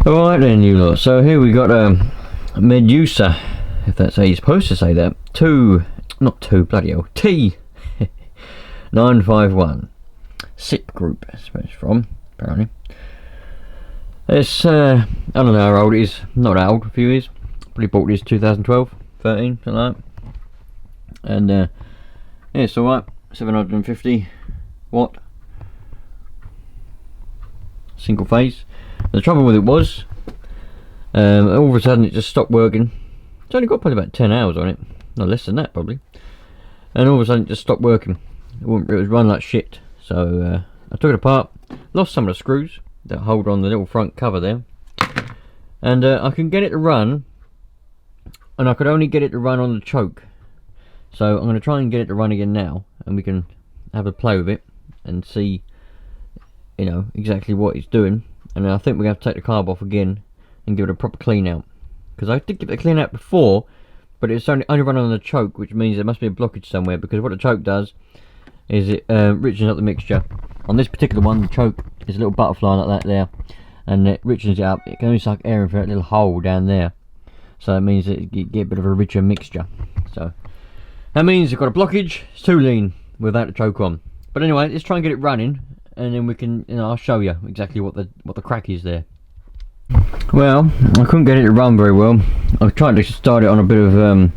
Alright then, you lot. So here we got Medusa, if that's how you're supposed to say that. Bloody hell, T951 SIP group, that's where it's from, apparently. It's I don't know how old it is, not old, a few years. Probably bought this 2012, 13, something like that. And yeah, it's alright, 750 watt single phase. The trouble with it was, all of a sudden it just stopped working. It's only got probably about 10 hours on it, no less than that probably. And all of a sudden it just stopped working. It was running like shit. So I took it apart, lost some of the screws that hold on the little front cover there, and I can get it to run, and I could only get it to run on the choke. So I'm going to try and get it to run again now, and we can have a play with it and see, you know, exactly what it's doing. And I think we're going to have to take the carb off again and give it a proper clean out, because I did give it a clean out before, but it's only running on the choke, which means there must be a blockage somewhere, because what the choke does is it richens up the mixture. On this particular one, the choke is a little butterfly like that there, and it richens it up. It can only suck air in through that little hole down there, so that means that you get a bit of a richer mixture. So that means you've got a blockage. It's too lean without the choke on. But anyway, let's try and get it running, and then we can, you know, I'll show you exactly what the crack is there. Well, I couldn't get it to run very well. I tried to start it on a bit of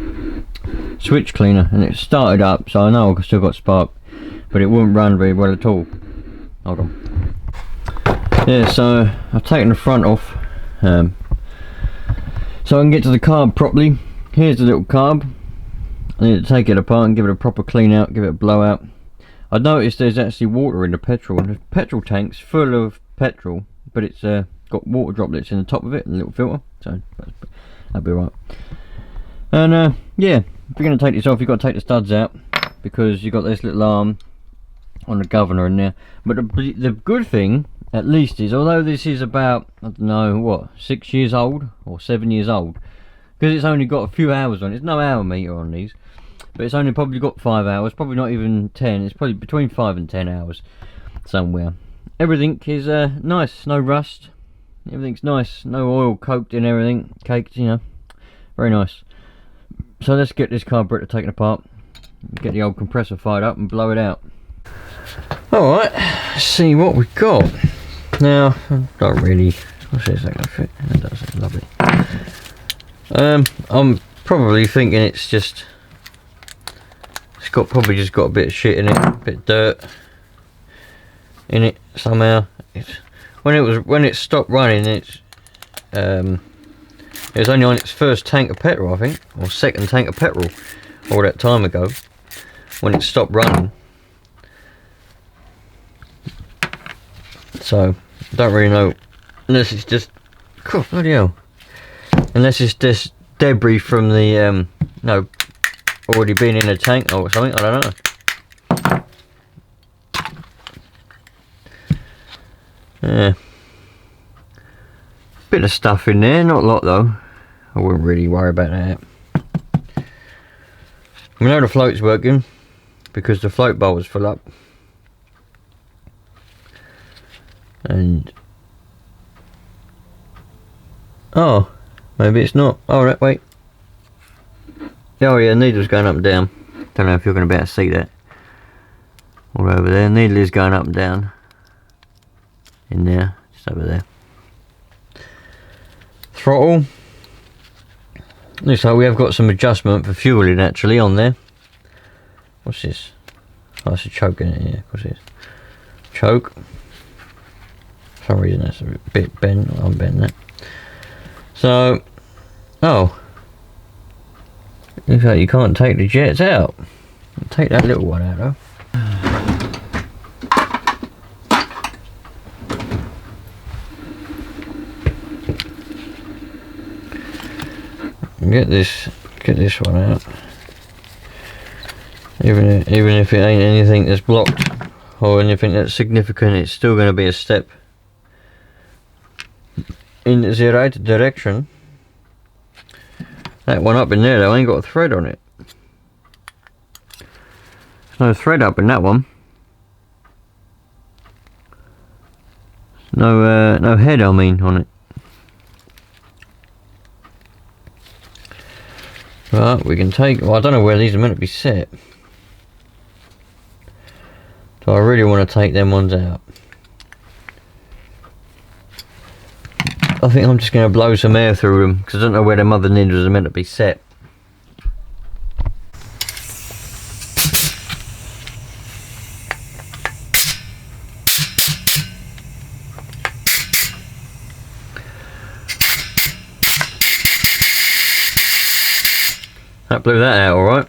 switch cleaner, and it started up, so I know I've still got spark, but it wouldn't run very well at all. Hold on. Yeah, so I've taken the front off, so I can get to the carb properly. Here's the little carb. I need to take it apart and give it a proper clean out, give it a blowout. I noticed there's actually water in the petrol, and the petrol tank's full of petrol, but it's got water droplets in the top of it, and a little filter, so that'll be right. And yeah, if you're going to take this off, you've got to take the studs out, because you've got this little arm on the governor in there. But the good thing, at least, is although this is about, I don't know, what, 6 years old or 7 years old, because it's only got a few hours on it. There's no hour meter on these, but it's only probably got 5 hours, probably not even 10. It's probably between 5 and 10 hours somewhere. Everything is nice, no rust, everything's nice, no oil coked in everything, caked, you know, very nice. So let's get this carburetor taken apart, get the old compressor fired up and blow it out. Alright, let's see what we've got. Now, I don't really, what's this, that gonna fit? That does, it's lovely. I'm probably thinking it's probably just got a bit of shit in it, a bit of dirt in it somehow. When it stopped running, it was only on its first tank of petrol, I think, or second tank of petrol, all that time ago, when it stopped running. So I don't really know, unless it's just, oh, bloody hell, unless it's just debris from the no, already been in a tank or something, I don't know. Yeah, bit of stuff in there, not a lot though. I wouldn't really worry about that. We know the float's working because the float bowl was full up, and oh, maybe it's not. Alright, wait. Oh yeah, needle's going up and down. Don't know if you're going to be able to see that. All over there, needle is going up and down. In there, just over there. Throttle. Looks like we have got some adjustment for fueling actually on there. What's this? Oh, it's a choke in it, yeah, of course it is. Choke. For some reason that's a bit bent, I'm bending that. So, oh. Looks like you can't take the jets out. Take that little one out though. Get this one out. Even if it ain't anything that's blocked or anything that's significant, it's still going to be a step in the right direction. That one up in there though ain't got a thread on it. There's no thread up in that one. No head, I mean, on it. Right, we can take, well, I don't know where these are meant to be set. So I really want to take them ones out. I think I'm just going to blow some air through them because I don't know where them other ninjas are meant to be set. That blew that out alright.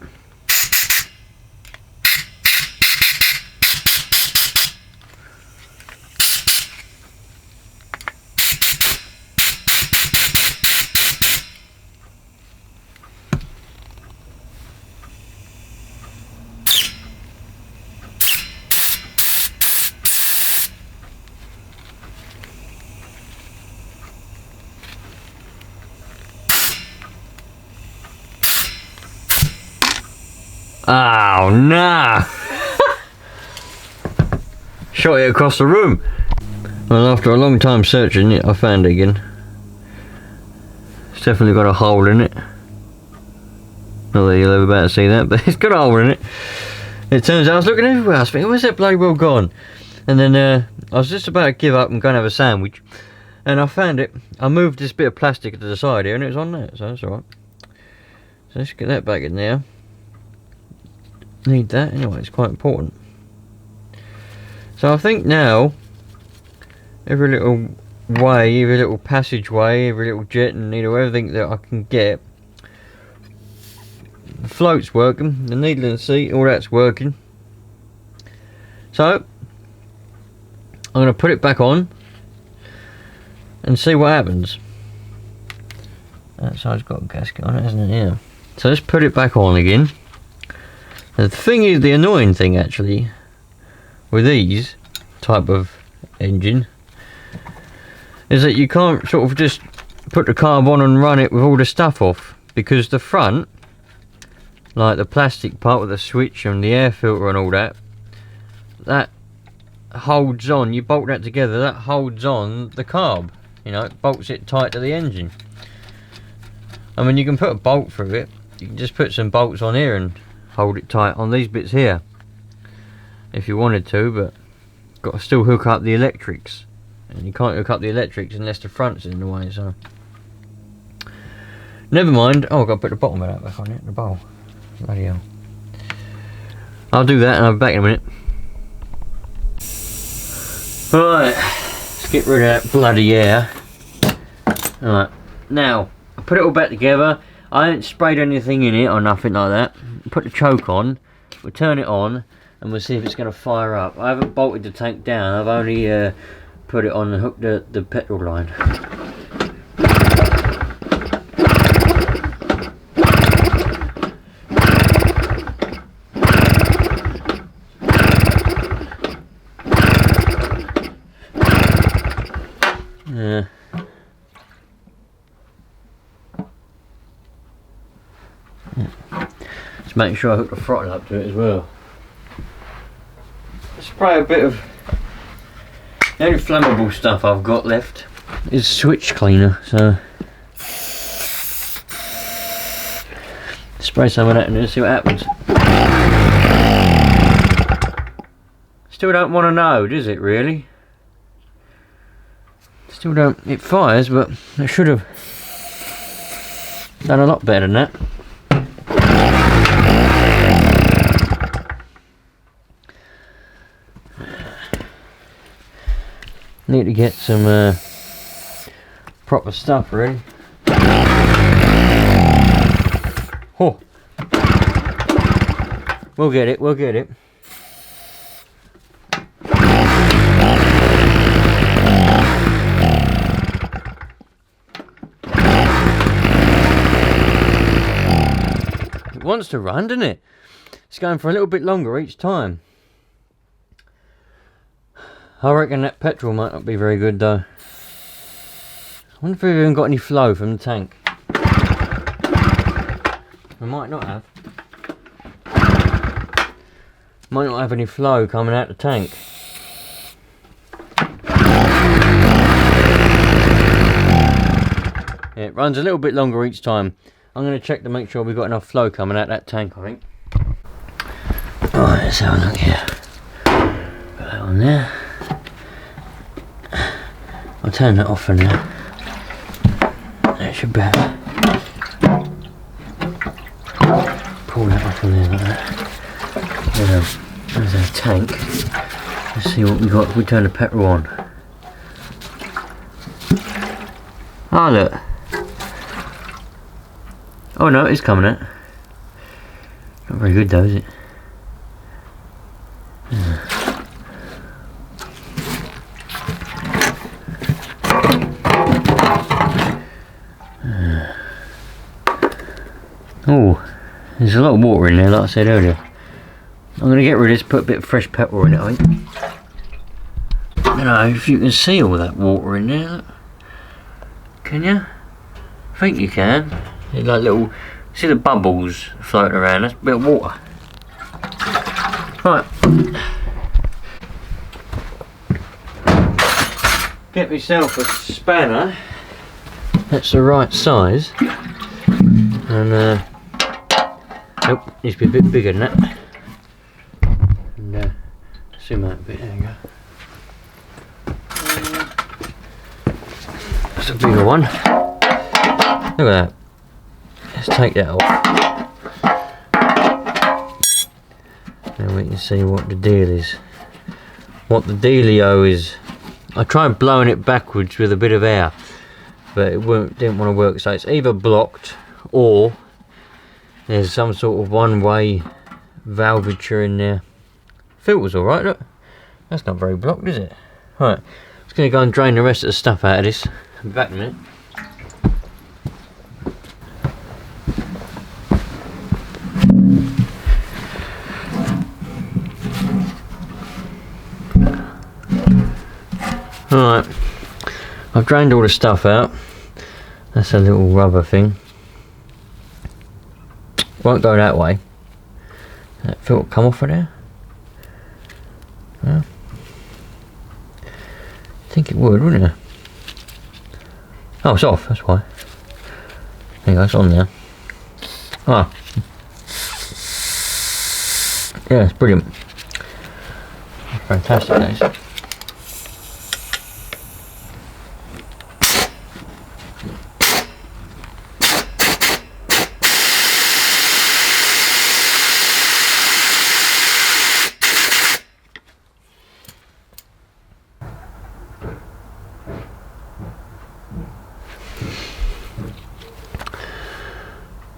Oh no! Shot it across the room. Well, after a long time searching it, I found it again. It's definitely got a hole in it. Not that you'll ever be able to see that, but it's got a hole in it. It turns out I was looking everywhere. I was thinking, where's that bloody well gone? And then I was just about to give up and go and have a sandwich, and I found it. I moved this bit of plastic to the side here, and it was on there, so that's alright. So let's get that back in there. Need that anyway, it's quite important. So I think now every little way, every little passageway, every little jet and needle, everything that I can get, the float's working, the needle and the seat, all that's working. So I'm going to put it back on and see what happens. That side's got a gasket on it, hasn't it? Yeah. So let's put it back on again. The thing is, the annoying thing actually with these type of engine is that you can't sort of just put the carb on and run it with all the stuff off, because the front, like the plastic part with the switch and the air filter and all that, that holds on. You bolt that together, that holds on the carb, you know, it bolts it tight to the engine. I mean, you can put a bolt through it, you can just put some bolts on here and hold it tight on these bits here if you wanted to, but got to still hook up the electrics, and you can't hook up the electrics unless the front's in the way, so never mind. Oh, I've got to put the bottom of that back on it, the bowl. Bloody hell. I'll do that and I'll be back in a minute. Right, let's get rid of that bloody air. Alright, now I put it all back together. I haven't sprayed anything in it or nothing like that. Put the choke on, we'll turn it on and we'll see if it's going to fire up. I haven't bolted the tank down, I've only put it on and hooked the petrol line. Yeah. Just make sure I hook the throttle up to it as well. Spray a bit of, the only flammable stuff I've got left is switch cleaner, so spray some of that in there and see what happens. Still don't want to know, does it really? Still don't, it fires, but it should have done a lot better than that. Need to get some proper stuff ready. Oh, we'll get it, we'll get it. It wants to run, doesn't it? It's going for a little bit longer each time. I reckon that petrol might not be very good though. I wonder if we've even got any flow from the tank. We might not have. Might not have any flow coming out the tank. Yeah, it runs a little bit longer each time. I'm going to check to make sure we've got enough flow coming out that tank, I think. Alright, let's have a look here. Put that on there. I'll turn that off for now. That should be better. Pull that off on there like that. There's our tank. Let's see what we got if we turn the petrol on. Oh look. Oh no, it's coming out. Not very good though, is it? Oh, there's a lot of water in there, like I said earlier. I'm going to get rid of this, put a bit of fresh petrol in it, I think. I don't know if you can see all that water in there. Look. Can you? I think you can. There's like little, see the bubbles floating around, that's a bit of water. Right. Get myself a spanner that's the right size. And nope, needs to be a bit bigger than that. And zoom out a bit, there you go. That's a bigger one. Look at that. Let's take that off. Now we can see what the deal is. What the dealio is. I tried blowing it backwards with a bit of air, but it didn't want to work, so it's either blocked or there's some sort of one-way valvature in there. Filter's alright, look. That's not very blocked, is it? Right, just going to go and drain the rest of the stuff out of this. I'll be back in a minute. Alright, I've drained all the stuff out. That's a little rubber thing. Won't go that way. That filter come off of there? Well, I think it would, wouldn't it? Oh, it's off, that's why. There you go, it's on there. Ah. Yeah, it's brilliant. Fantastic, guys.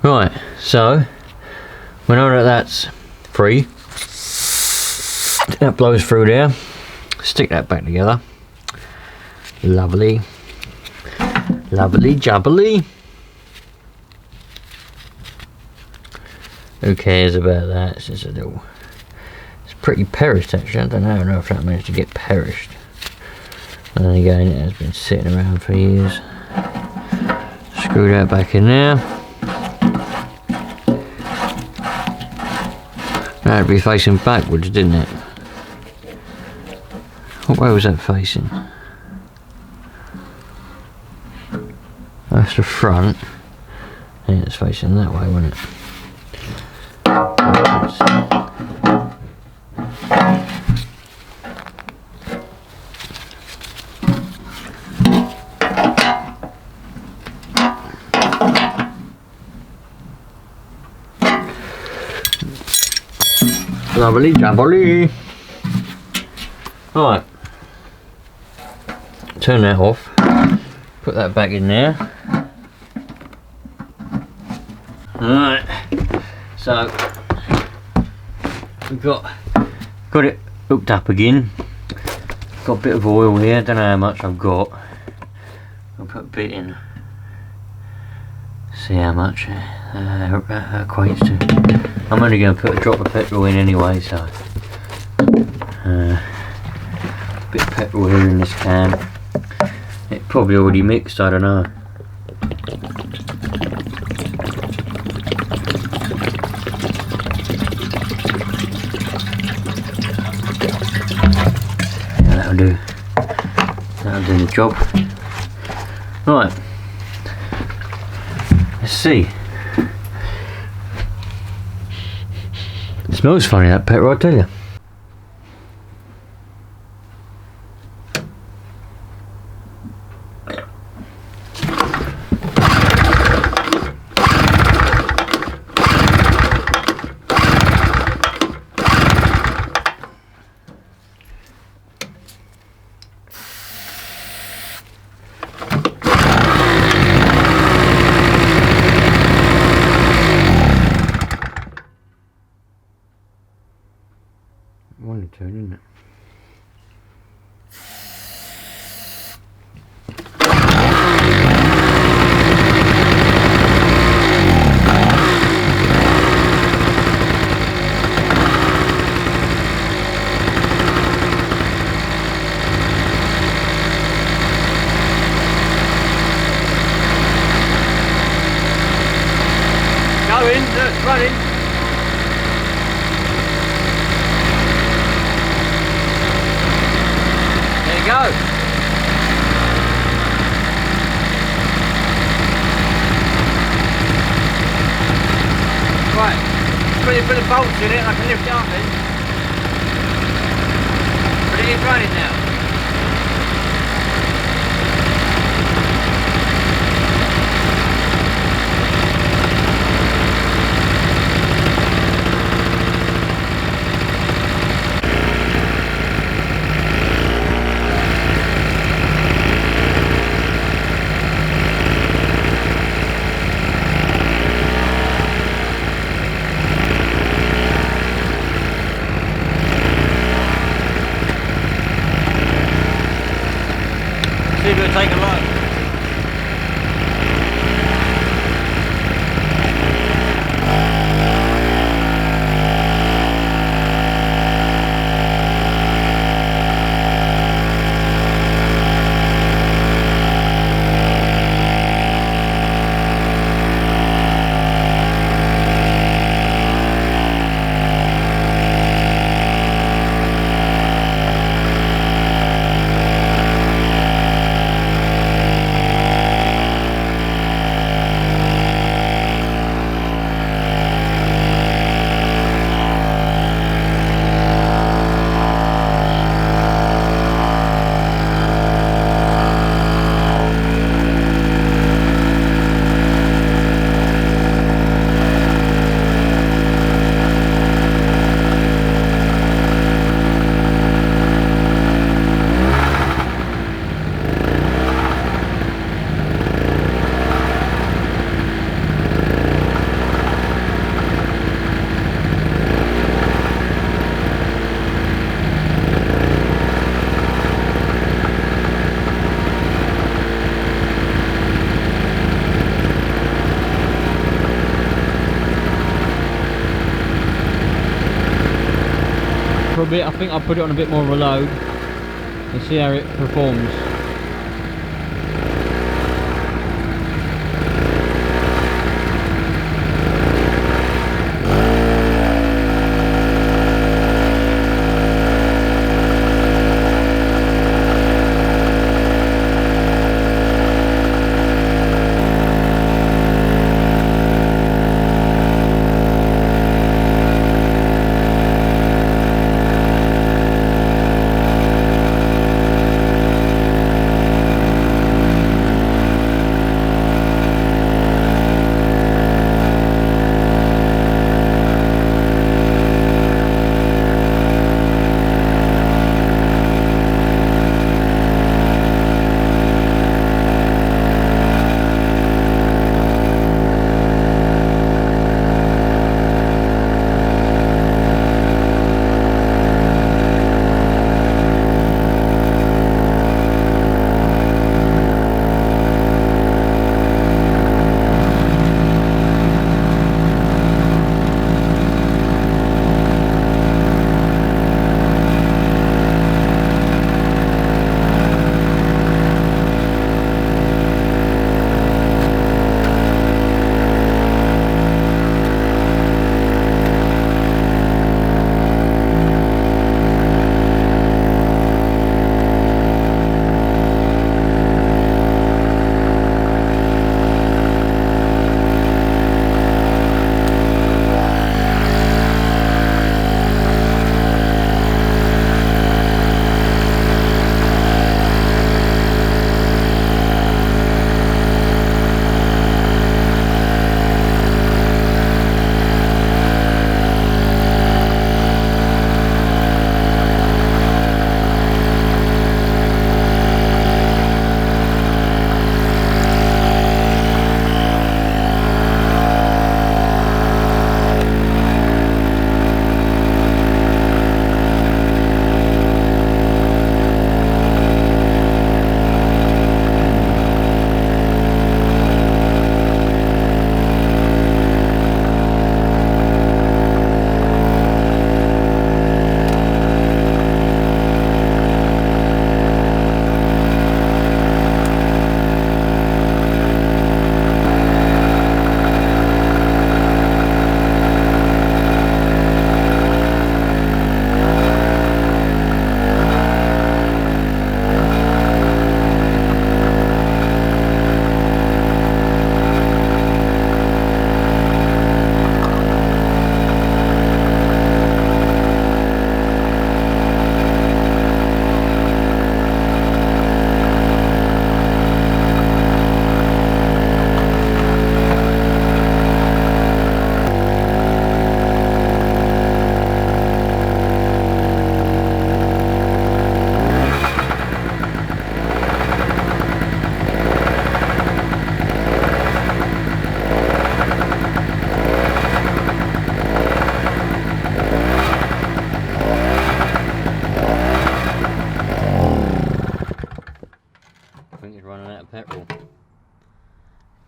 Right, so we know that that's free. That blows through there. Stick that back together. Lovely. Lovely jubbly. Who cares about that? It's just a little... It's pretty perished actually. I don't know if that managed to get perished. And then again, it has been sitting around for years. Screw that back in there. That'd be facing backwards, didn't it? What way was that facing? That's the front. And it's facing that way, wasn't it? Lovely jubbly. Alright. Turn that off. Put that back in there. Alright. So we've got it hooked up again. Got a bit of oil here, don't know how much I've got. I'll put a bit in. See how much that equates to. I'm only going to put a drop of petrol in anyway, so a bit of petrol here in this can. It probably already mixed, I don't know. Yeah, that'll do the job. Right, let's see. smells funny, that petrol, I tell you. One turn, isn't it? Going, it's running. Go. Right, when you put the bolts in it, I can lift it up then. But it is running now. See if it'll take a load. For a bit, I think I'll put it on a bit more of a load and see how it performs.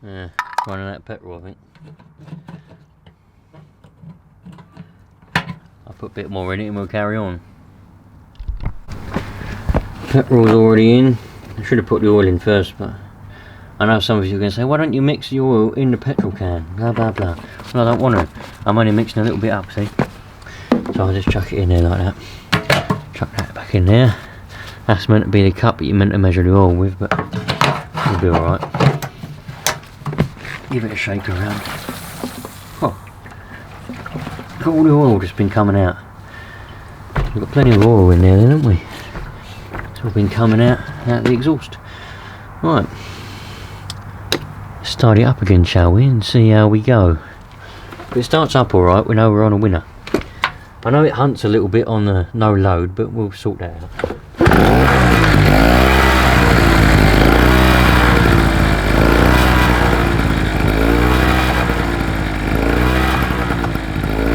Yeah, running out of petrol, I think. I'll put a bit more in it and we'll carry on. Petrol's already in. I should have put the oil in first, but I know some of you are going to say, why don't you mix the oil in the petrol can? Blah blah blah. Well, I don't want to. I'm only mixing a little bit up, see? So I'll just chuck it in there like that. Chuck that back in there. That's meant to be the cup that you're meant to measure the oil with, but it'll be alright. Give it a shake around. Oh, look at all the oil just been coming out. We've got plenty of oil in there then, haven't we? It's all been coming out the exhaust. Right, let's start it up again, shall we, and see how we go. If it starts up alright, we know we're on a winner. I know it hunts a little bit on the no load, but we'll sort that out.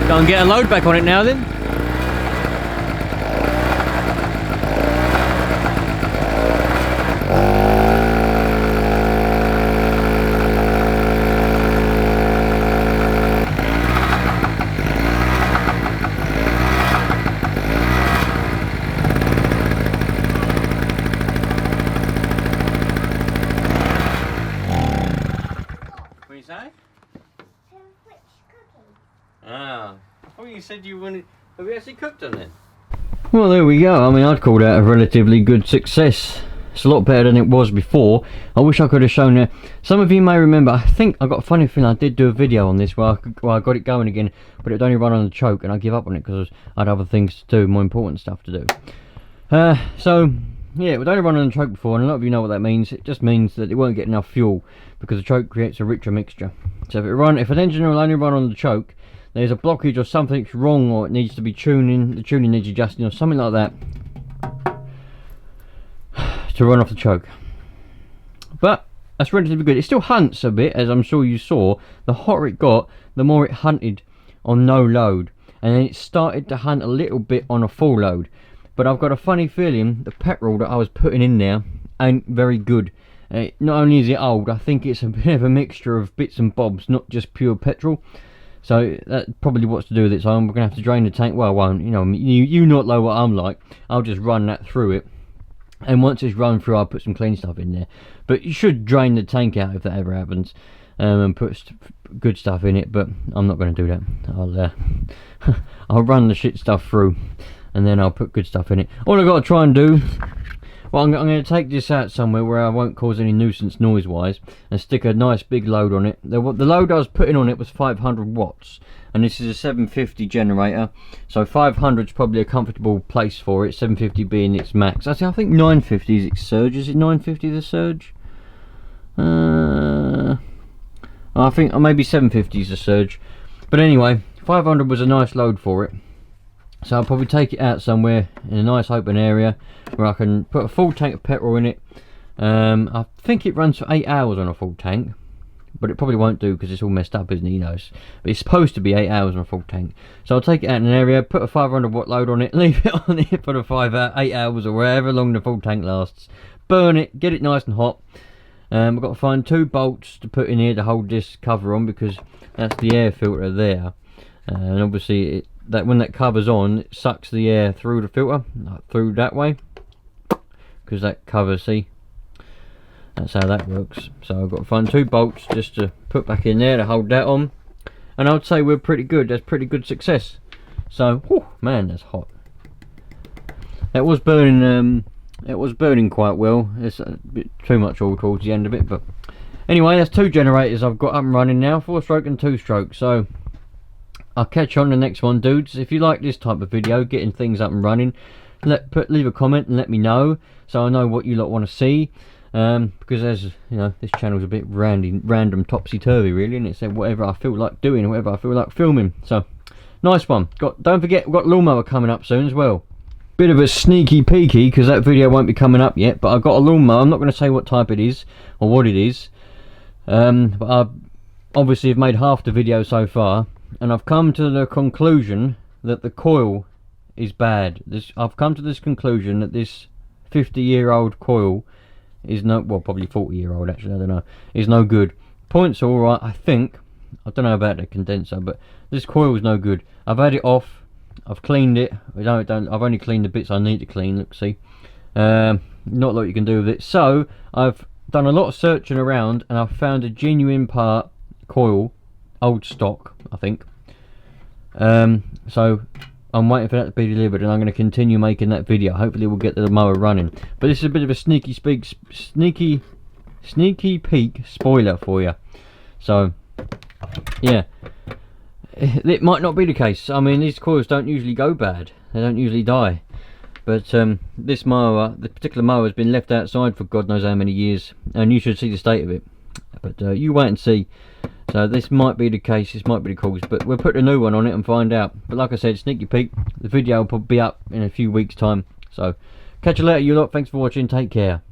Go and get a load back on it now then. What do you say? Ah, oh, you said you wanted. Have you actually cooked on it? Well, there we go. I mean, I'd call that a relatively good success. It's a lot better than it was before. I wish I could have shown it. Some of you may remember, I think I got a funny feeling I did do a video on this where I got it going again, but it only run on the choke and I give up on it because I had other things to do, more important stuff to do. So, yeah, it would only run on the choke before, and a lot of you know what that means. It just means that it won't get enough fuel because the choke creates a richer mixture. So if an engine will only run on the choke, there's a blockage or something's wrong, or it needs to be tuning, the tuning needs adjusting or something like that to run off the choke. But that's relatively good. It still hunts a bit, as I'm sure you saw. The hotter it got, the more it hunted on no load, and then it started to hunt a little bit on a full load. But I've got a funny feeling the petrol that I was putting in there ain't very good. Not only is it old, I think it's a bit of a mixture of bits and bobs, not just pure petrol. So that's probably what's to do with it. So I'm going to have to drain the tank. Well, I won't. You know, you not know what I'm like. I'll just run that through it. And once it's run through, I'll put some clean stuff in there. But you should drain the tank out if that ever happens. And put good stuff in it. But I'm not going to do that. I'll run the shit stuff through. And then I'll put good stuff in it. All I've got to try and do... Well, I'm going to take this out somewhere where I won't cause any nuisance noise-wise, and stick a nice big load on it. The load I was putting on it was 500 watts, and this is a 750 generator, so 500 is probably a comfortable place for it, 750 being its max. Actually, I think 950 is its surge. Is it 950 the surge? I think maybe 750 is the surge. But anyway, 500 was a nice load for it. So I'll probably take it out somewhere in a nice open area where I can put a full tank of petrol in it. I think it runs for 8 hours on a full tank, but it probably won't do because it's all messed up, isn't it? You know, but it's supposed to be 8 hours on a full tank. So I'll take it out in an area, put a 500 watt load on it, leave it on it for the 8 hours or wherever long the full tank lasts. Burn it, get it nice and hot. I've got to find 2 bolts to put in here to hold this cover on because that's the air filter there. And obviously when that cover's on, it sucks the air through the filter, like through that way, because that cover, see, that's how that works. So I've got to find 2 bolts just to put back in there to hold that on, and I'd say we're pretty good. That's pretty good success. So, whew, man, that's hot. It was burning. It was burning quite well. It's a bit too much oil towards the end of it, but anyway, that's 2 generators I've got up and running now, 4-stroke and 2-stroke. So I'll catch you on the next one, dudes. If you like this type of video, getting things up and running, leave a comment and let me know, so I know what you lot want to see. Because as you know, this channel's a bit random, topsy-turvy really, and it's whatever I feel like doing, whatever I feel like filming. So nice one. Don't forget, we've got lawnmower coming up soon as well. Bit of a sneaky peeky because that video won't be coming up yet, but I've got a lawnmower. I'm not going to say what type it is or what it is, but I obviously have made half the video so far. And I've come to the conclusion that the coil is bad. I've come to this conclusion that this 50-year-old coil is no, well, probably 40-year-old actually, I don't know, is no good. Points are alright, I think. I don't know about the condenser, but this coil's no good. I've had it off, I've cleaned it. I've only cleaned the bits I need to clean, look, see. Not a lot you can do with it. So, I've done a lot of searching around, and I've found a genuine part coil, old stock, I think. So, I'm waiting for that to be delivered, and I'm going to continue making that video. Hopefully we'll get the mower running. But this is a bit of a sneaky peek spoiler for you. So, yeah, it might not be the case. I mean, these coils don't usually go bad. They don't usually die. But this mower, the particular mower, has been left outside for God knows how many years, and you should see the state of it. But you wait and see. So this might be the case, this might be the cause, but we'll put a new one on it and find out. But like I said, sneaky peek, the video will probably be up in a few weeks time. So catch you later, you lot. Thanks for watching, take care.